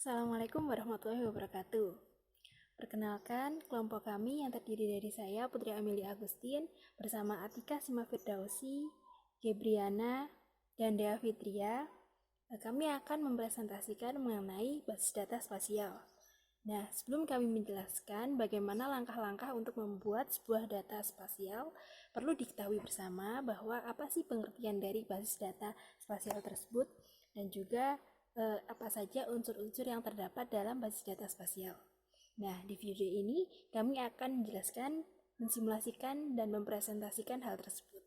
Assalamualaikum warahmatullahi wabarakatuh. Perkenalkan, kelompok kami yang terdiri dari saya, Putri Amelia Agustin, bersama Atika Sima Firdausi, Gebriana, dan Dea Fitria. Kami akan mempresentasikan mengenai basis data spasial. Nah, sebelum kami menjelaskan bagaimana langkah-langkah untuk membuat sebuah data spasial, perlu diketahui bersama bahwa apa sih pengertian dari basis data spasial tersebut, dan juga apa saja unsur-unsur yang terdapat dalam basis data spasial. Nah, di video ini kami akan menjelaskan, mensimulasikan, dan mempresentasikan hal tersebut.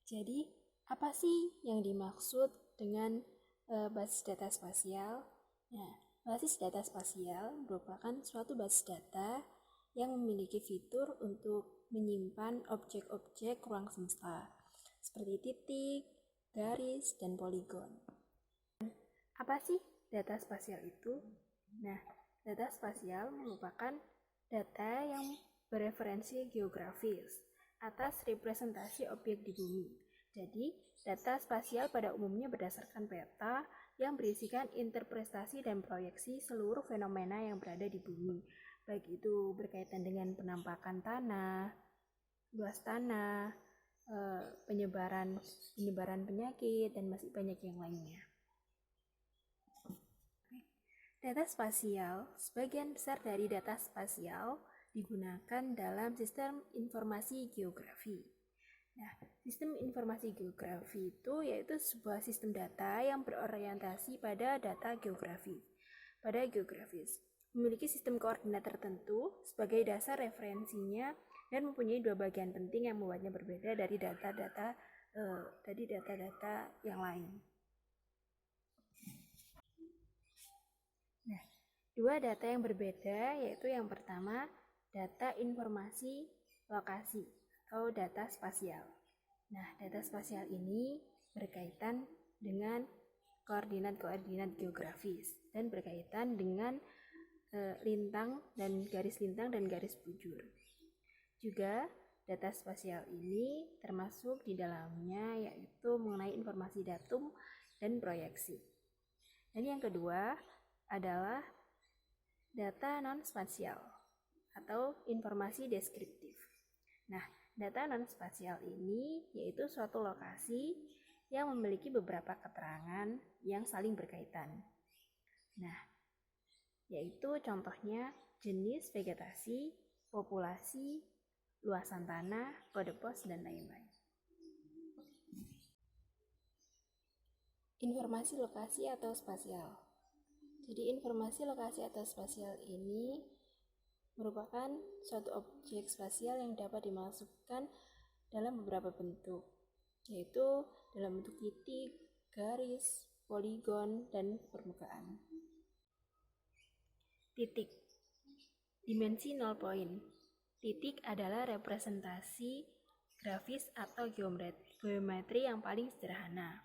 Jadi, apa sih yang dimaksud dengan basis data spasial? Nah, basis data spasial merupakan suatu basis data yang memiliki fitur untuk menyimpan objek-objek ruang semesta, seperti titik, garis, dan poligon. Apa sih data spasial itu? Nah, data spasial merupakan data yang bereferensi geografis atas representasi objek di bumi. Jadi, data spasial pada umumnya berdasarkan peta yang berisikan interpretasi dan proyeksi seluruh fenomena yang berada di bumi, baik itu berkaitan dengan penampakan tanah, luas tanah, penyebaran penyakit, dan masih banyak yang lainnya. Data spasial, sebagian besar dari data spasial digunakan dalam sistem informasi geografi. Nah, sistem informasi geografi itu yaitu sebuah sistem data yang berorientasi pada data geografis. Memiliki sistem koordinat tertentu sebagai dasar referensinya dan mempunyai dua bagian penting yang membuatnya berbeda dari data-data yang lain. Nah, dua data yang berbeda yaitu yang pertama data informasi lokasi atau data spasial. Nah, data spasial ini berkaitan dengan koordinat-koordinat geografis dan berkaitan dengan lintang dan garis bujur. Juga data spasial ini termasuk di dalamnya yaitu mengenai informasi datum dan proyeksi. Dan yang kedua adalah data non-spasial atau informasi deskriptif. Nah, data non-spasial ini yaitu suatu lokasi yang memiliki beberapa keterangan yang saling berkaitan. Nah, yaitu contohnya jenis vegetasi, populasi, luasan tanah, kode pos, dan lain-lain. Informasi lokasi atau spasial. Jadi informasi lokasi atau spasial ini merupakan suatu objek spasial yang dapat dimasukkan dalam beberapa bentuk, yaitu dalam bentuk titik, garis, poligon, dan permukaan. Titik, dimensi 0 point. Titik adalah representasi grafis atau geometri yang paling sederhana.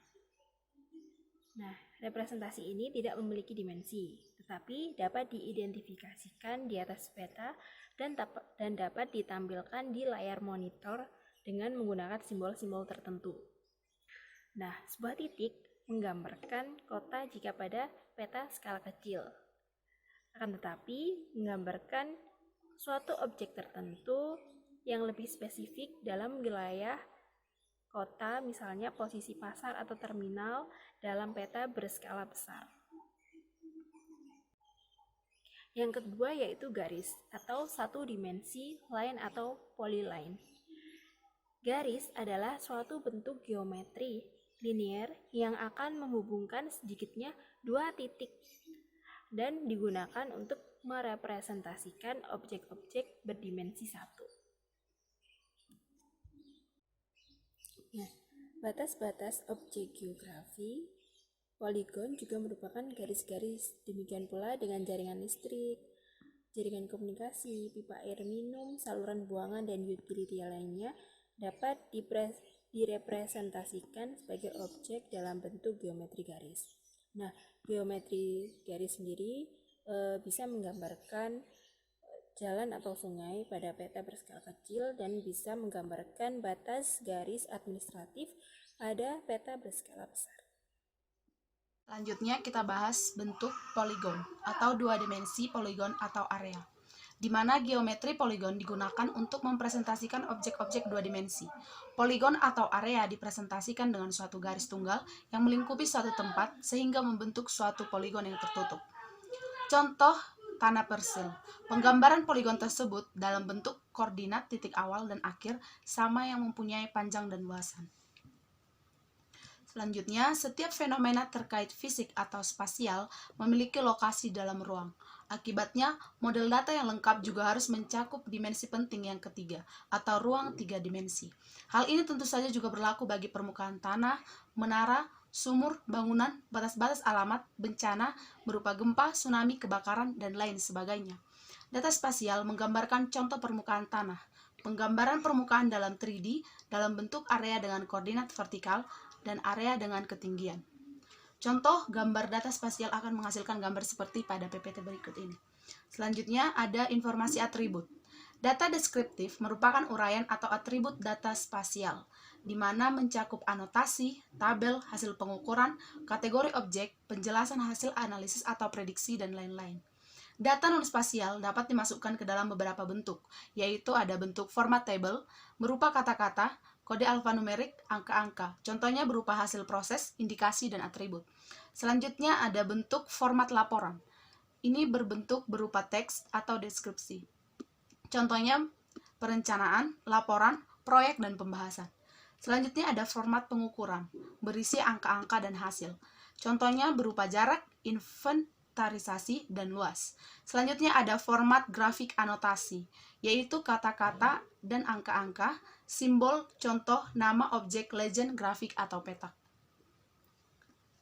Nah, representasi ini tidak memiliki dimensi, tetapi dapat diidentifikasikan di atas peta dan dapat ditampilkan di layar monitor dengan menggunakan simbol-simbol tertentu. Nah, sebuah titik menggambarkan kota jika pada peta skala kecil. Akan tetapi, menggambarkan suatu objek tertentu yang lebih spesifik dalam wilayah kota, misalnya posisi pasar atau terminal dalam peta berskala besar. Yang kedua yaitu garis atau satu dimensi line atau polyline. Garis adalah suatu bentuk geometri linear yang akan menghubungkan sedikitnya dua titik dan digunakan untuk merepresentasikan objek-objek berdimensi satu. Nah, batas-batas objek geografi, poligon juga merupakan garis-garis. Demikian pula dengan jaringan listrik, jaringan komunikasi, pipa air minum, saluran buangan, dan utility lainnya dapat direpresentasikan sebagai objek dalam bentuk geometri garis. Nah, geometri garis sendiri bisa menggambarkan jalan atau sungai pada peta berskala kecil dan bisa menggambarkan batas garis administratif pada peta berskala besar. Selanjutnya kita bahas bentuk poligon atau dua dimensi poligon atau area, di mana geometri poligon digunakan untuk mempresentasikan objek-objek dua dimensi. Poligon atau area dipresentasikan dengan suatu garis tunggal yang melingkupi suatu tempat sehingga membentuk suatu poligon yang tertutup. Contoh tanah persil. Penggambaran poligon tersebut dalam bentuk koordinat titik awal dan akhir sama yang mempunyai panjang dan luasan. Selanjutnya, setiap fenomena terkait fisik atau spasial memiliki lokasi dalam ruang. Akibatnya, model data yang lengkap juga harus mencakup dimensi penting yang ketiga, atau ruang tiga dimensi. Hal ini tentu saja juga berlaku bagi permukaan tanah, menara, sumur, bangunan, batas-batas alamat, bencana, berupa gempa, tsunami, kebakaran, dan lain sebagainya. Data spasial menggambarkan contoh permukaan tanah, penggambaran permukaan dalam 3D, dalam bentuk area dengan koordinat vertikal, dan area dengan ketinggian. Contoh gambar data spasial akan menghasilkan gambar seperti pada PPT berikut ini. Selanjutnya ada informasi atribut. Data deskriptif merupakan uraian atau atribut data spasial, di mana mencakup anotasi, tabel, hasil pengukuran, kategori objek, penjelasan hasil analisis atau prediksi, dan lain-lain. Data non-spasial dapat dimasukkan ke dalam beberapa bentuk, yaitu ada bentuk format table, berupa kata-kata, kode alfanumerik, angka-angka. Contohnya berupa hasil proses, indikasi, dan atribut. Selanjutnya ada bentuk format laporan. Ini berbentuk berupa teks atau deskripsi. Contohnya perencanaan, laporan, proyek, dan pembahasan. Selanjutnya ada format pengukuran, berisi angka-angka dan hasil. Contohnya berupa jarak, inventarisasi, dan luas. Selanjutnya ada format grafik anotasi, yaitu kata-kata dan angka-angka, simbol, contoh, nama, objek, legend, grafik, atau petak.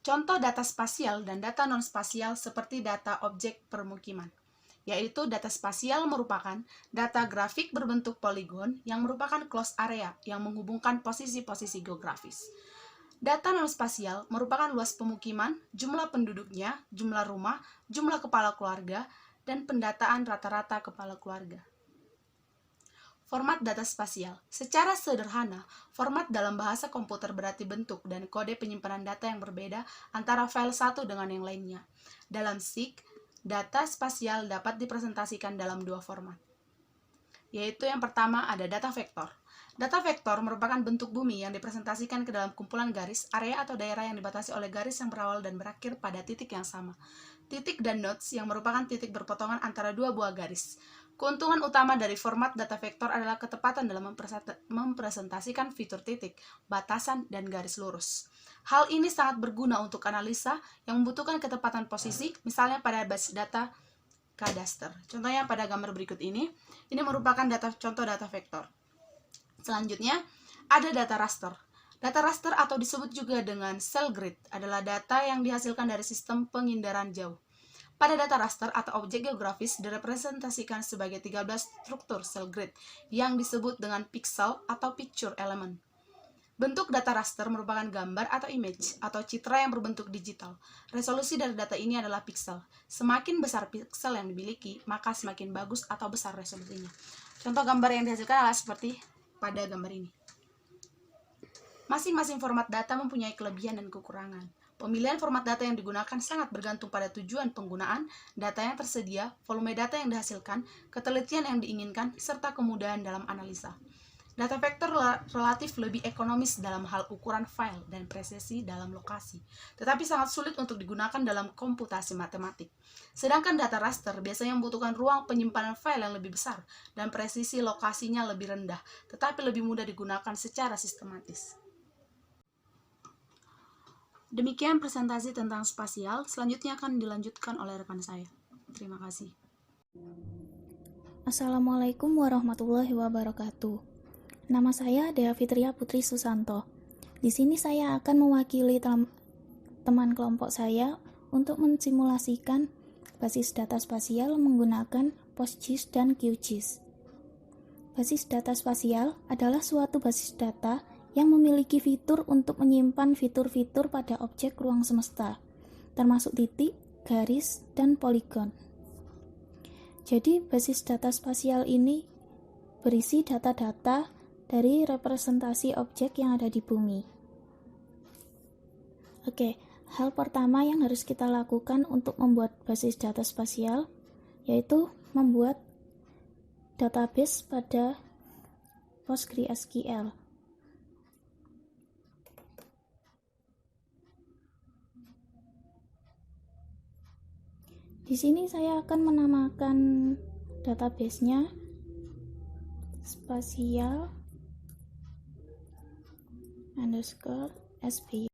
Contoh data spasial dan data non-spasial seperti data objek permukiman, yaitu data spasial merupakan data grafik berbentuk poligon yang merupakan closed area yang menghubungkan posisi-posisi geografis. Data non-spasial merupakan luas pemukiman, jumlah penduduknya, jumlah rumah, jumlah kepala keluarga, dan pendataan rata-rata kepala keluarga. Format data spasial. Secara sederhana, format dalam bahasa komputer berarti bentuk dan kode penyimpanan data yang berbeda antara file satu dengan yang lainnya. Dalam SIG, data spasial dapat dipresentasikan dalam dua format, yaitu yang pertama ada data vektor. Data vektor merupakan bentuk bumi yang dipresentasikan ke dalam kumpulan garis, area atau daerah yang dibatasi oleh garis yang berawal dan berakhir pada titik yang sama. Titik dan nodes yang merupakan titik berpotongan antara dua buah garis. Keuntungan utama dari format data vektor adalah ketepatan dalam mempresentasikan fitur titik, batasan, dan garis lurus. Hal ini sangat berguna untuk analisa yang membutuhkan ketepatan posisi, misalnya pada basis data kadaster. Contohnya pada gambar berikut ini merupakan contoh data vektor. Selanjutnya, ada data raster. Data raster atau disebut juga dengan cell grid adalah data yang dihasilkan dari sistem pengindaran jauh. Pada data raster atau objek geografis direpresentasikan sebagai 13 struktur cell grid yang disebut dengan pixel atau picture element. Bentuk data raster merupakan gambar atau image atau citra yang berbentuk digital. Resolusi dari data ini adalah pixel. Semakin besar pixel yang dimiliki, maka semakin bagus atau besar resolusinya. Contoh gambar yang dihasilkan adalah seperti pada gambar ini. Masing-masing format data mempunyai kelebihan dan kekurangan. Pemilihan format data yang digunakan sangat bergantung pada tujuan penggunaan, data yang tersedia, volume data yang dihasilkan, ketelitian yang diinginkan, serta kemudahan dalam analisa. Data vektor relatif lebih ekonomis dalam hal ukuran file dan presisi dalam lokasi, tetapi sangat sulit untuk digunakan dalam komputasi matematik. Sedangkan data raster biasanya membutuhkan ruang penyimpanan file yang lebih besar dan presisi lokasinya lebih rendah, tetapi lebih mudah digunakan secara sistematis. Demikian presentasi tentang spasial, selanjutnya akan dilanjutkan oleh rekan saya. Terima kasih. Assalamualaikum warahmatullahi wabarakatuh. Nama saya Dea Fitria Putri Susanto. Di sini saya akan mewakili teman kelompok saya untuk mensimulasikan basis data spasial menggunakan PostGIS dan QGIS. Basis data spasial adalah suatu basis data yang memiliki fitur untuk menyimpan fitur-fitur pada objek ruang semesta, termasuk titik, garis, dan poligon. Jadi, basis data spasial ini berisi data-data dari representasi objek yang ada di bumi. Oke, Hal pertama yang harus kita lakukan untuk membuat basis data spasial yaitu membuat database pada PostgreSQL. Di sini saya akan menamakan database-nya spasial _sp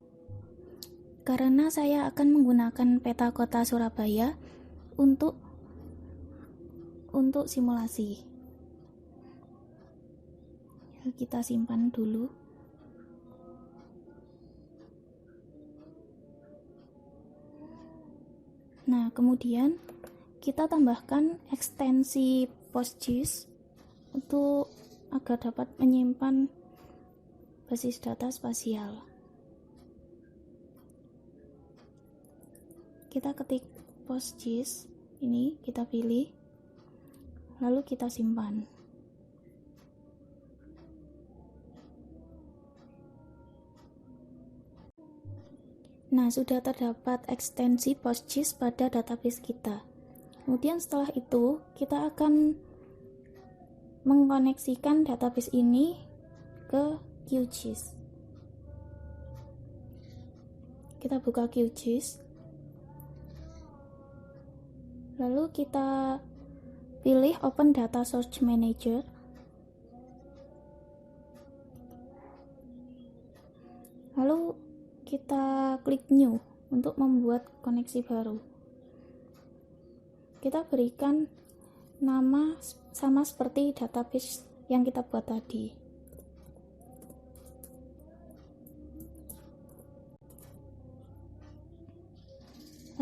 karena saya akan menggunakan peta kota Surabaya untuk simulasi. Kita simpan dulu. Nah, kemudian kita tambahkan ekstensi PostGIS untuk agar dapat menyimpan basis data spasial. Kita ketik PostGIS, ini kita pilih, lalu kita simpan. Nah, sudah terdapat ekstensi PostGIS pada database kita. Kemudian setelah itu, kita akan mengkoneksikan database ini ke QGIS. Kita buka QGIS. Lalu kita pilih Open Data Source Manager. Lalu kita klik New untuk membuat koneksi baru. Kita berikan nama sama seperti database yang kita buat tadi.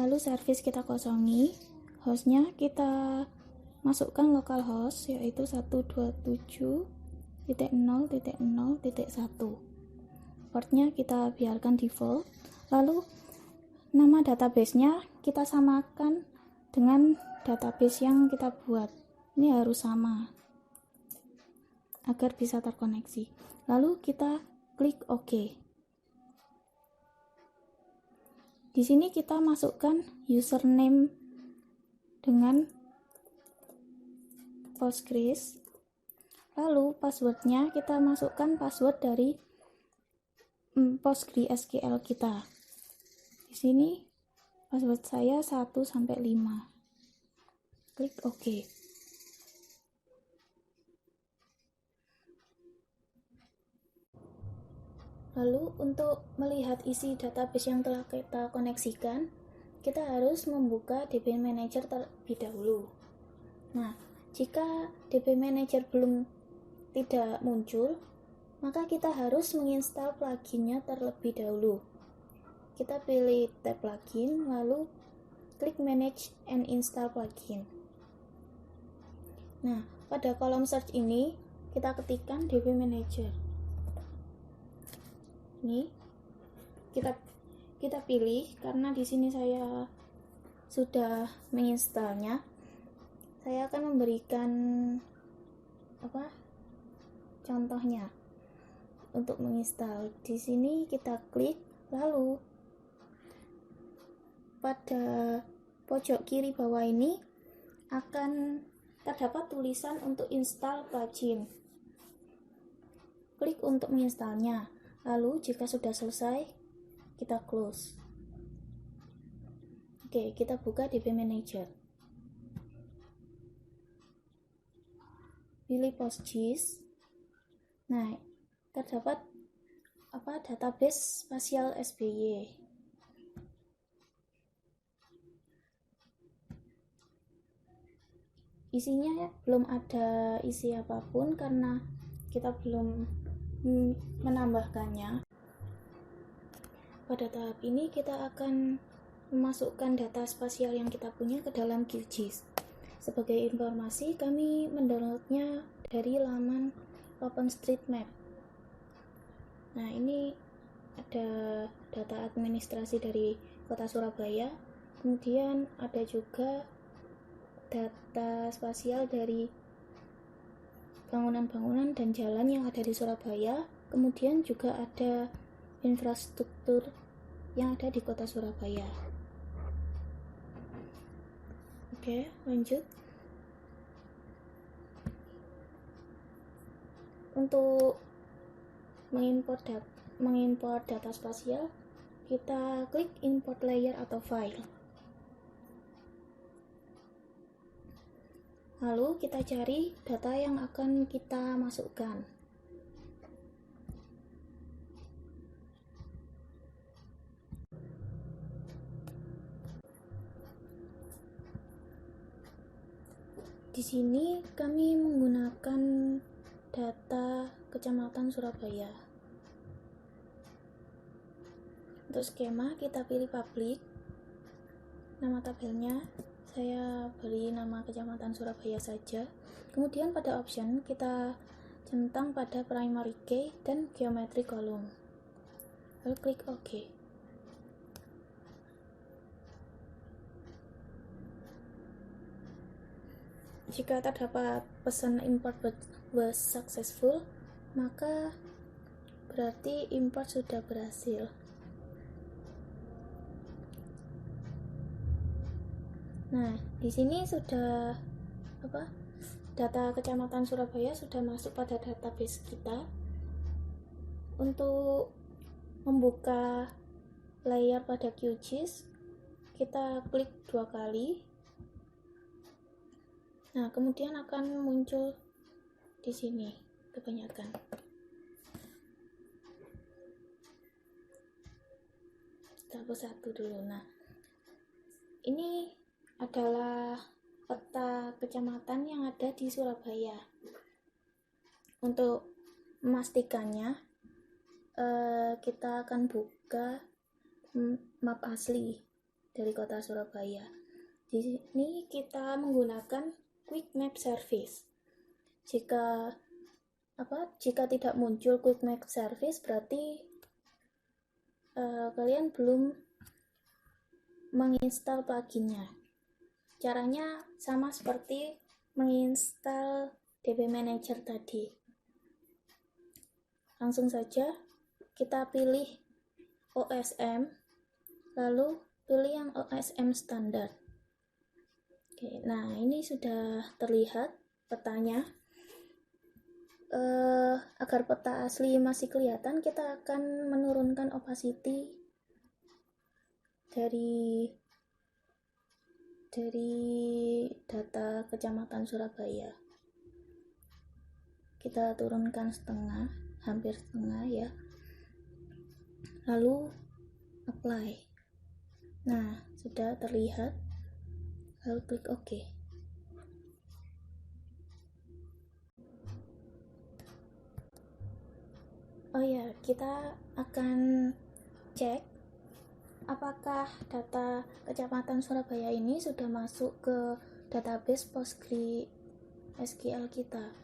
Lalu service kita kosongi, hostnya kita masukkan localhost yaitu 127.0.0.1. Portnya kita biarkan default. Lalu nama database-nya kita samakan dengan database yang kita buat. Ini harus sama agar bisa terkoneksi. Lalu kita klik OK. Di sini kita masukkan username dengan Postgres. Lalu passwordnya kita masukkan password dari PostgreSQL kita. Di sini password saya 1 sampai 5. Klik OK. Lalu untuk melihat isi database yang telah kita koneksikan, kita harus membuka DB Manager terlebih dahulu. Nah, jika DB Manager belum tidak muncul, maka kita harus menginstal pluginnya terlebih dahulu. Kita pilih tab plugin, lalu klik Manage and Install Plugin. Nah, pada kolom search ini kita ketikkan DB Manager. Ini kita pilih karena di sini saya sudah menginstalnya. Saya akan memberikan contohnya untuk menginstal. Di sini kita klik, lalu pada pojok kiri bawah ini akan terdapat tulisan untuk install plugin. Klik untuk menginstalnya. Lalu jika sudah selesai, kita close. Oke, kita buka DB Manager. Pilih PostGIS. Nah, terdapat database spasial SBY. Isinya belum ada isi apapun karena kita belum menambahkannya. Pada tahap ini kita akan memasukkan data spasial yang kita punya ke dalam QGIS. Sebagai informasi, kami mendownloadnya dari laman OpenStreetMap. Nah, ini ada data administrasi dari Kota Surabaya, kemudian ada juga data spasial dari bangunan-bangunan dan jalan yang ada di Surabaya, kemudian juga ada infrastruktur yang ada di kota Surabaya. Oke, lanjut. Untuk mengimport data spasial, kita klik import layer atau file. Lalu kita cari data yang akan kita masukkan. Di sini kami menggunakan data Kecamatan Surabaya. Untuk skema kita pilih public. Nama tabelnya saya beri nama Kecamatan Surabaya saja. Kemudian pada option kita centang pada primary key dan geometry column. Lalu klik OK. Jika terdapat pesan import was successful, maka berarti import sudah berhasil. Nah, di sini sudah data Kecamatan Surabaya sudah masuk pada database kita. Untuk membuka layer pada QGIS, kita klik 2 kali. Nah, kemudian akan muncul di sini kebanyakan. Kita hapus satu dulu. Nah, ini adalah peta kecamatan yang ada di Surabaya. Untuk memastikannya, kita akan buka map asli dari kota Surabaya. Di sini kita menggunakan Quick Map Service. Jika tidak muncul Quick Map Service, berarti kalian belum menginstal pluginnya. Caranya sama seperti menginstal DB Manager tadi. Langsung saja kita pilih OSM, lalu pilih yang OSM standar. Oke, nah ini sudah terlihat petanya. Agar peta asli masih kelihatan, kita akan menurunkan opacity dari data Kecamatan Surabaya. Kita turunkan setengah, hampir setengah ya. Lalu apply. Nah, sudah terlihat. Lalu klik OK. Oh ya, kita akan cek apakah data Kecamatan Surabaya ini sudah masuk ke database PostgreSQL kita.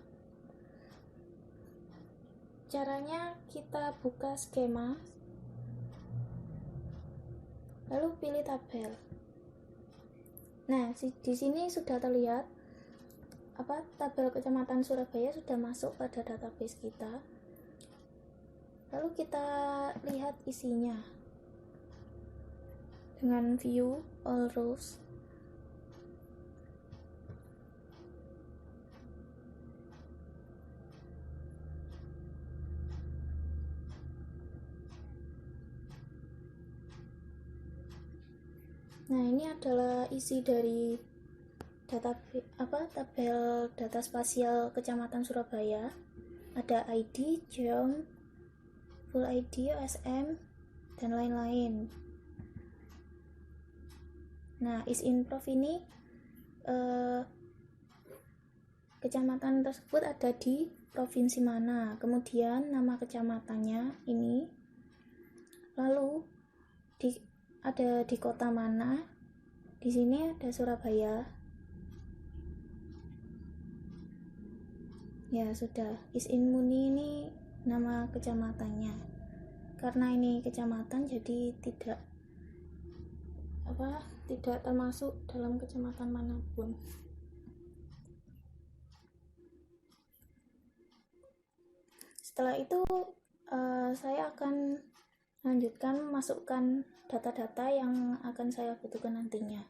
Caranya kita buka skema, lalu pilih tabel. Nah, di sini sudah terlihat tabel Kecamatan Surabaya sudah masuk pada database kita. Lalu kita lihat isinya dengan view all rows. Nah, ini adalah isi dari tabel data spasial Kecamatan Surabaya. Ada ID, geom, full ID, OSM, dan lain-lain. Nah, is-in-prof ini kecamatan tersebut ada di provinsi mana, kemudian nama kecamatannya ini, lalu ada di kota mana. Di sini ada Surabaya. Ya sudah, is-in-muni ini nama kecamatannya. Karena ini kecamatan, jadi tidak termasuk dalam kecamatan manapun. Setelah itu saya akan lanjutkan memasukkan data-data yang akan saya butuhkan nantinya.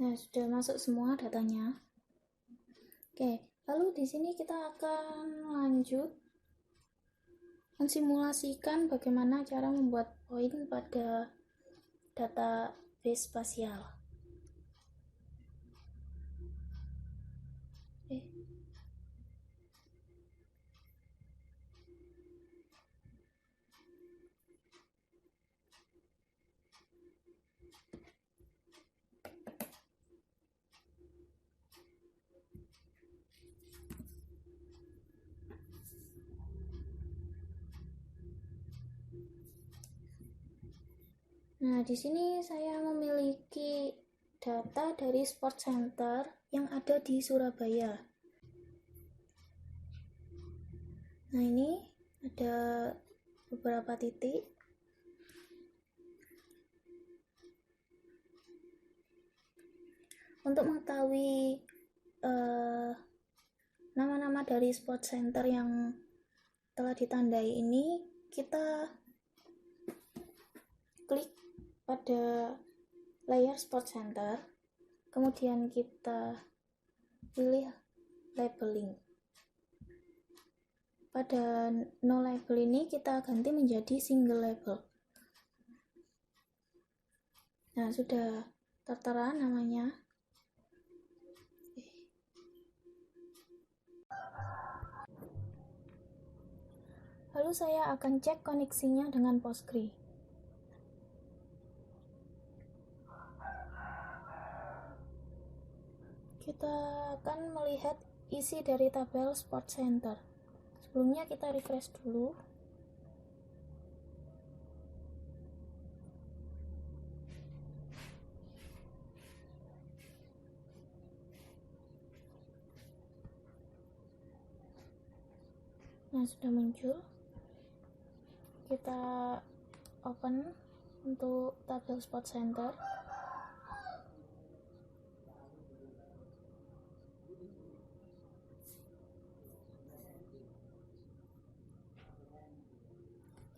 Nah, sudah masuk semua datanya. Oke, lalu di sini kita akan lanjut mensimulasikan bagaimana cara membuat poin pada database spasial. Nah, di sini saya memiliki data dari Sport Center yang ada di Surabaya. Nah, ini ada beberapa titik. Untuk mengetahui nama-nama dari Sport Center yang telah ditandai ini, kita klik pada layar Sport Center, kemudian kita pilih labeling. Pada no label ini kita ganti menjadi single label. Nah, sudah tertera namanya. Lalu saya akan cek koneksinya dengan Postgre. Kita akan melihat isi dari tabel Sport Center. Sebelumnya kita refresh dulu. Nah, sudah muncul. Kita open untuk tabel Sport Center.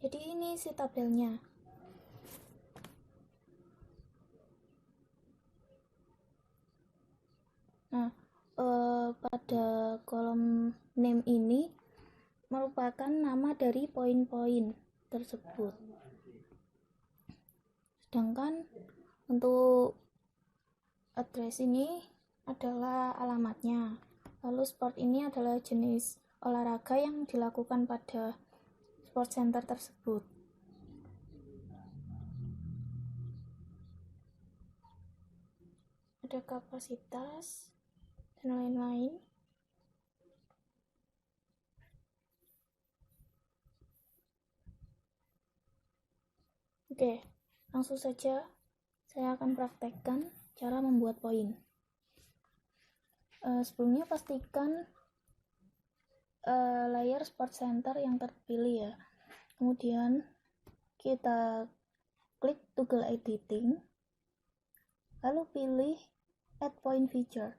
Jadi ini si tabelnya. Nah, pada kolom name ini merupakan nama dari poin-poin tersebut. Sedangkan untuk address ini adalah alamatnya. Lalu sport ini adalah jenis olahraga yang dilakukan pada Sport Center tersebut. Ada kapasitas dan lain-lain. Oke, langsung saja saya akan praktekkan cara membuat poin. Sebelumnya pastikan layar Sport Center yang terpilih ya. Kemudian kita klik toggle editing, lalu pilih add point feature.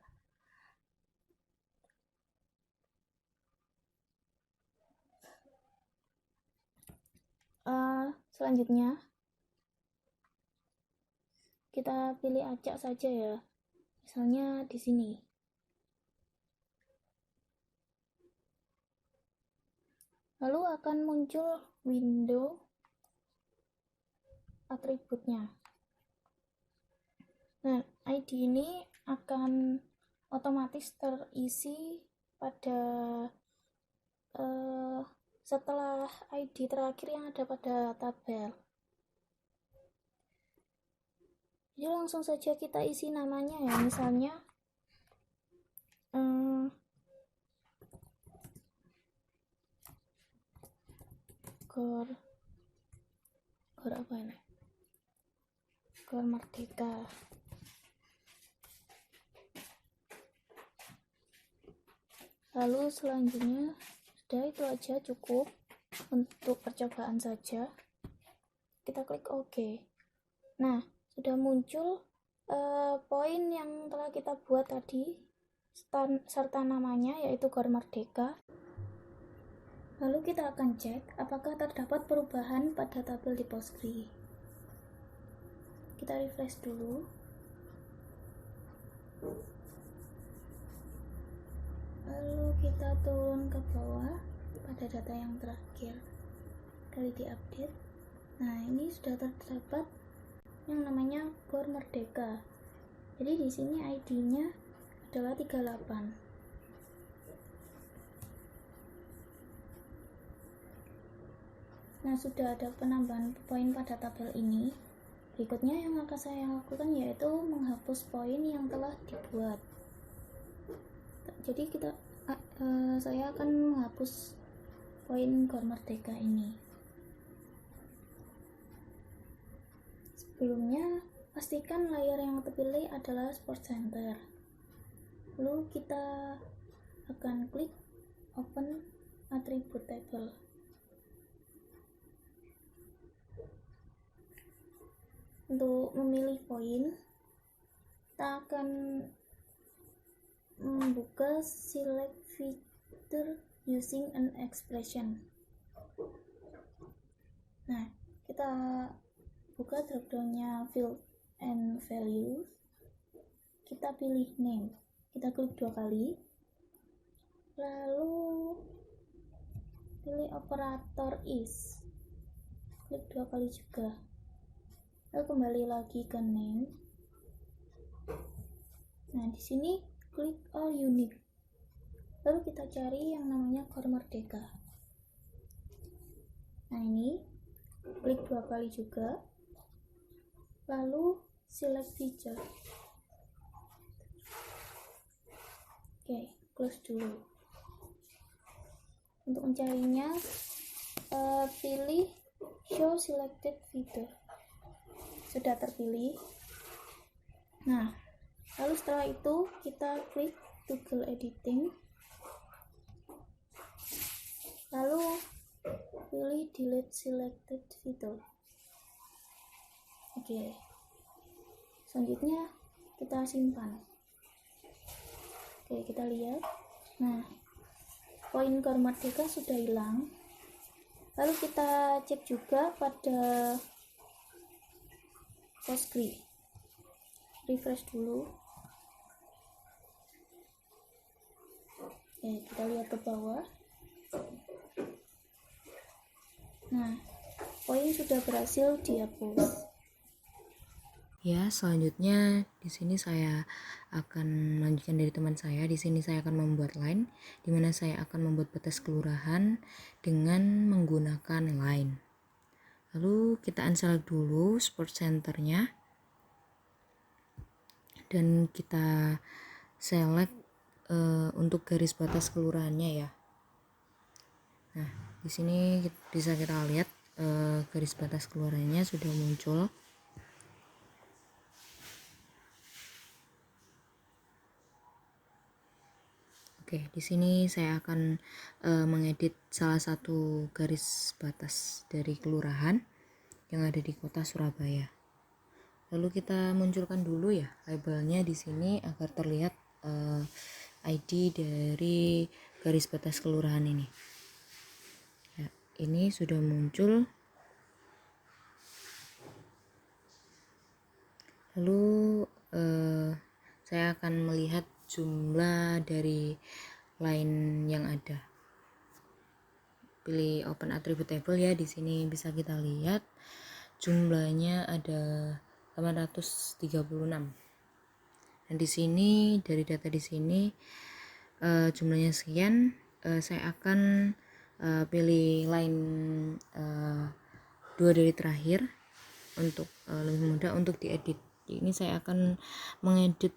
Selanjutnya kita pilih acak saja ya, misalnya di sini. Lalu akan muncul window atributnya. Nah, ID ini akan otomatis terisi pada setelah ID terakhir yang ada pada tabel. Jadi langsung saja kita isi namanya ya, misalnya Gor Gor apa ini? Gor Merdeka. Lalu selanjutnya sudah itu aja, cukup untuk percobaan saja. Kita klik OK. Nah, sudah muncul poin yang telah kita buat tadi serta namanya, yaitu Gor Merdeka. Lalu kita akan cek apakah terdapat perubahan pada tabel di Postgre. Kita refresh dulu. Lalu kita turun ke bawah pada data yang terakhir kali diupdate. Nah, ini sudah terdapat yang namanya Gor Merdeka. Jadi di sini ID-nya adalah 38. Nah, sudah ada penambahan poin pada tabel ini. Berikutnya yang akan saya lakukan yaitu menghapus poin yang telah dibuat. Jadi saya akan menghapus poin Gor Merdeka ini. Sebelumnya, pastikan layar yang terpilih adalah Sport Center. Lalu kita akan klik Open Attribute Table. Untuk memilih poin, kita akan membuka Select Feature Using an Expression. Nah, kita buka dropdownnya Field and Value. Kita pilih Name. Kita klik 2 kali. Lalu pilih Operator Is. Klik 2 kali juga. Lalu kembali lagi ke Name. Nah, di sini klik All Unique. Lalu kita cari yang namanya Gor Merdeka. Nah, ini klik 2 kali juga. Lalu Select Feature. Oke, close dulu. Untuk mencarinya, pilih Show Selected Feature. Sudah terpilih. Nah, lalu setelah itu kita klik Toggle Editing. Lalu pilih Delete Selected Feature. Oke. Selanjutnya kita simpan. Oke, kita lihat. Nah, poin Gor Merdeka sudah hilang. Lalu kita cek juga pada Postgre. Refresh dulu. Oke, kita lihat ke bawah. Nah, poin sudah berhasil dihapus. Ya, selanjutnya di sini saya akan melanjutkan dari teman saya. Di sini saya akan membuat line, di mana saya akan membuat batas kelurahan dengan menggunakan line. Lalu kita unselect dulu Sport Center-nya dan kita select untuk garis batas kelurahannya ya. Nah, di sini bisa kita lihat garis batas kelurahannya sudah muncul. Oke, di sini saya akan mengedit salah satu garis batas dari kelurahan yang ada di kota Surabaya. Lalu kita munculkan dulu ya labelnya di sini agar terlihat ID dari garis batas kelurahan ini. Ya, ini sudah muncul. Lalu saya akan melihat jumlah dari line yang ada. Pilih Open Attribute Table ya, di sini bisa kita lihat jumlahnya ada 836. Dan di sini dari data di sini jumlahnya sekian. Saya akan pilih line 2 dari terakhir untuk lebih mudah untuk diedit. Ini saya akan mengedit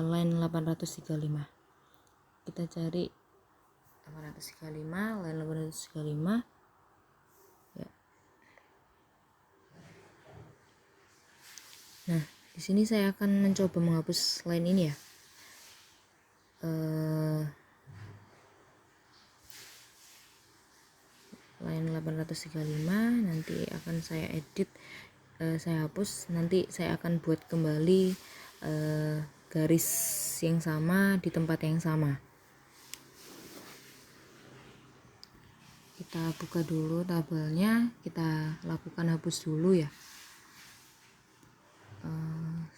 line 835. Kita cari 835, line 835 ya. Nah, di sini saya akan mencoba menghapus line ini ya. Line 835 nanti akan saya edit, saya hapus, nanti saya akan buat kembali garis yang sama di tempat yang sama. Kita buka dulu tabelnya, kita lakukan hapus dulu ya.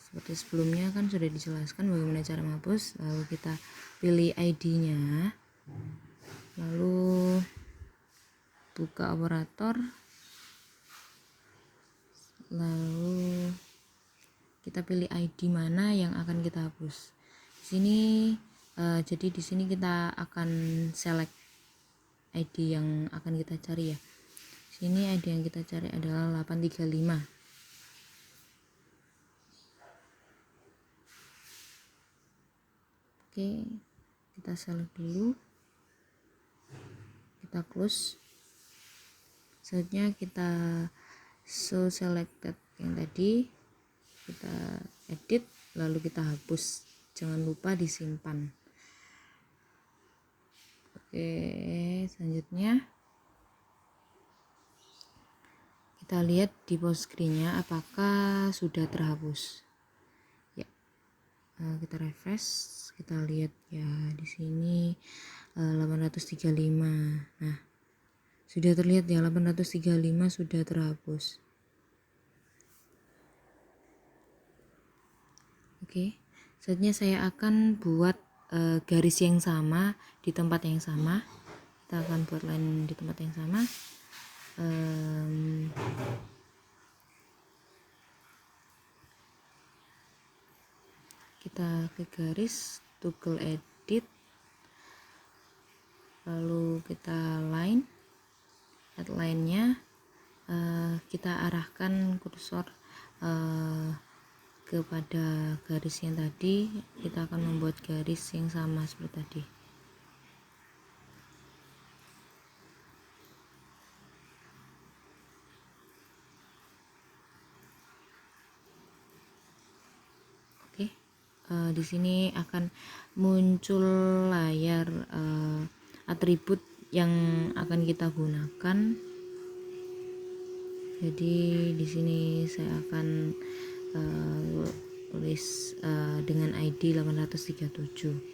Seperti sebelumnya kan sudah dijelaskan bagaimana cara menghapus. Lalu kita pilih ID-nya, lalu buka operator, lalu kita pilih ID mana yang akan kita hapus. Di sini jadi di sini kita akan select ID yang akan kita cari ya. Di sini ID yang kita cari adalah 835. Oke, kita select dulu, kita close. Selanjutnya kita show selected yang tadi, kita edit, lalu kita hapus. Jangan lupa disimpan. Oke, selanjutnya kita lihat di post screen-nya apakah sudah terhapus. Ya, kita refresh. Kita lihat ya di sini 835. Nah, sudah terlihat ya 835 sudah terhapus. Oke, selanjutnya saya akan buat garis yang sama di tempat yang sama. Kita akan buat line di tempat yang sama. Kita ke garis, toggle edit, lalu kita line, add line-nya, kita arahkan kursor kepada garis yang tadi. Kita akan membuat garis yang sama seperti tadi. Oke, di sini akan muncul layar atribut yang akan kita gunakan. Jadi di sini saya akan tulis dengan ID 837.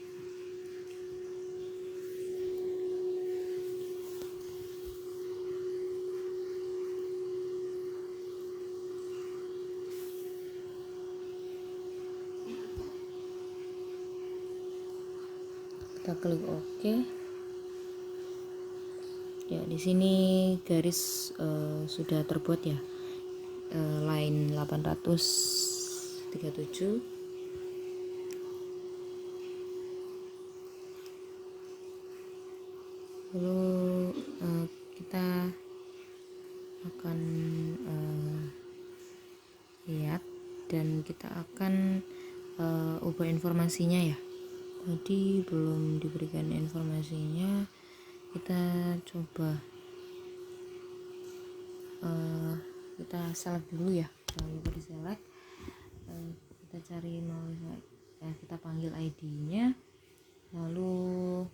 Kita klik OK. Ya, di sini garis sudah terbuat ya. Line 837. Lalu kita akan lihat dan kita akan ubah informasinya ya. Tadi belum diberikan informasinya, kita coba kita select dulu ya. Jangan lupa di select. Kita cari kita panggil ID-nya, lalu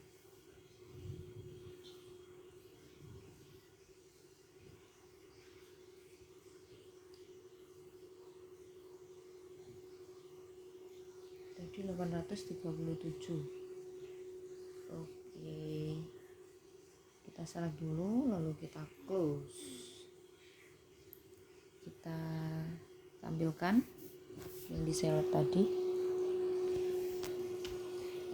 tadi 837. Oke, kita select dulu, lalu kita close. Kita tampilkan yang di select tadi.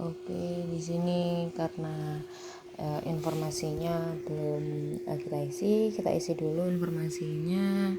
Oke, di sini karena informasinya belum kita isi dulu informasinya.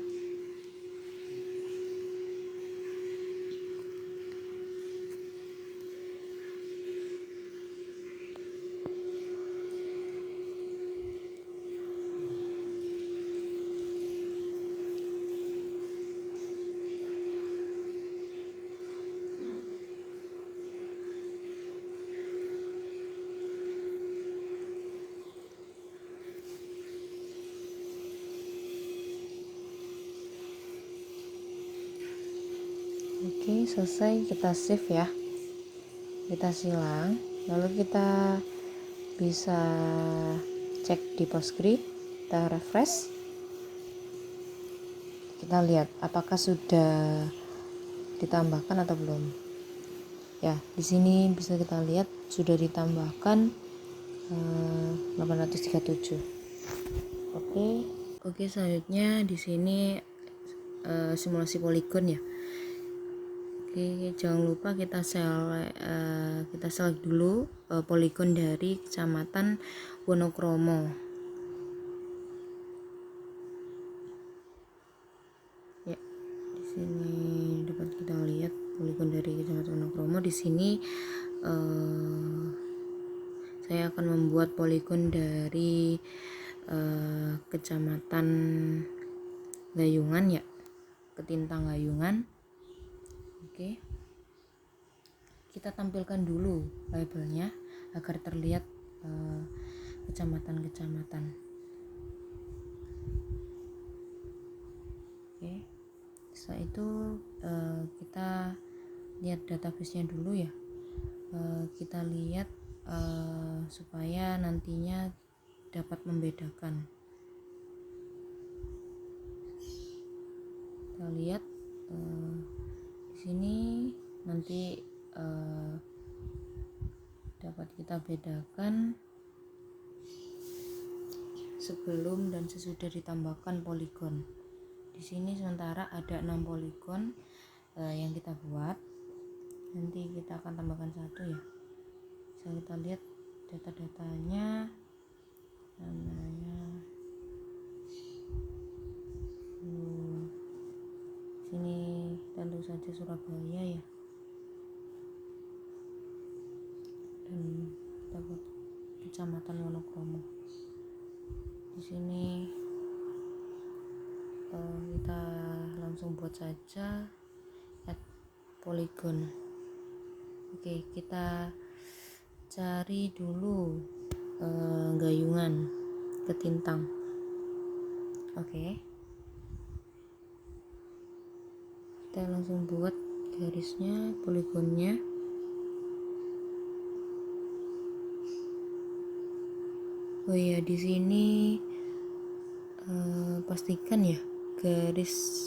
Oke, selesai, kita save ya, kita silang, lalu kita bisa cek di Postgre, kita refresh, kita lihat apakah sudah ditambahkan atau belum. Ya, di sini bisa kita lihat sudah ditambahkan 837. Oke, selanjutnya di sini simulasi poligon ya. Oke, jangan lupa kita select dulu poligon dari Kecamatan Wonokromo. Ya, di sini dapat kita lihat poligon dari Kecamatan Wonokromo. Di sini saya akan membuat poligon dari Kecamatan Gayungan ya, Ketintang Gayungan. Oke, kita tampilkan dulu labelnya agar terlihat kecamatan-kecamatan. Oke, setelah itu kita lihat database-nya dulu ya. Kita lihat supaya nantinya dapat membedakan. Kita lihat di sini nanti dapat kita bedakan sebelum dan sesudah ditambahkan poligon. Di sini sementara ada 6 poligon yang kita buat. Nanti kita akan tambahkan 1 ya. Bisa kita lihat data-datanya, namanya. Sini tentu saja Surabaya ya, dan dapat Kecamatan Wonokromo. Di sini kita langsung buat saja add poligon. Oke, kita cari dulu Gayungan, Ketintang. Oke, kita langsung buat garisnya, poligonnya. Oh ya, di sini pastikan ya garis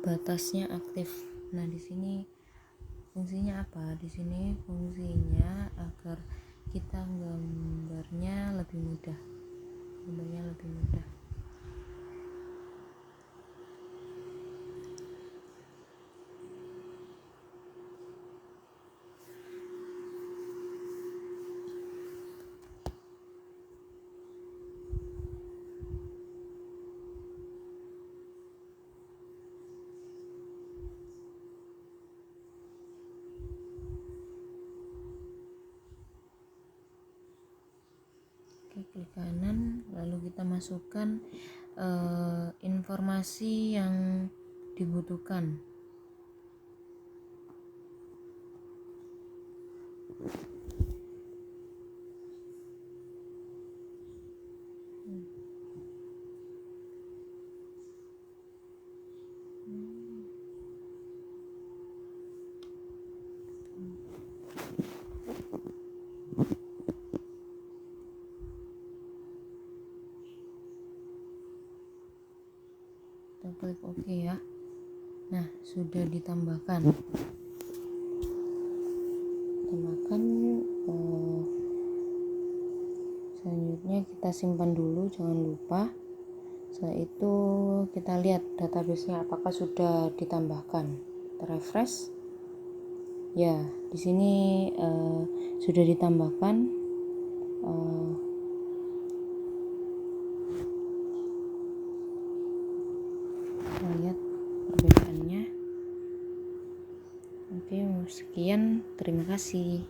batasnya aktif. Nah, di sini fungsinya apa? Di sini fungsinya agar kita gambarnya lebih mudah. Oke, klik kanan, lalu kita masukkan informasi yang dibutuhkan. Kita klik OK ya. Nah, sudah ditambahkan. Selanjutnya kita simpan dulu, jangan lupa. Setelah itu kita lihat database-nya apakah sudah ditambahkan. Kita refresh. Ya, di sini sudah ditambahkan. Kita lihat perbedaannya. Oke, sekian, terima kasih.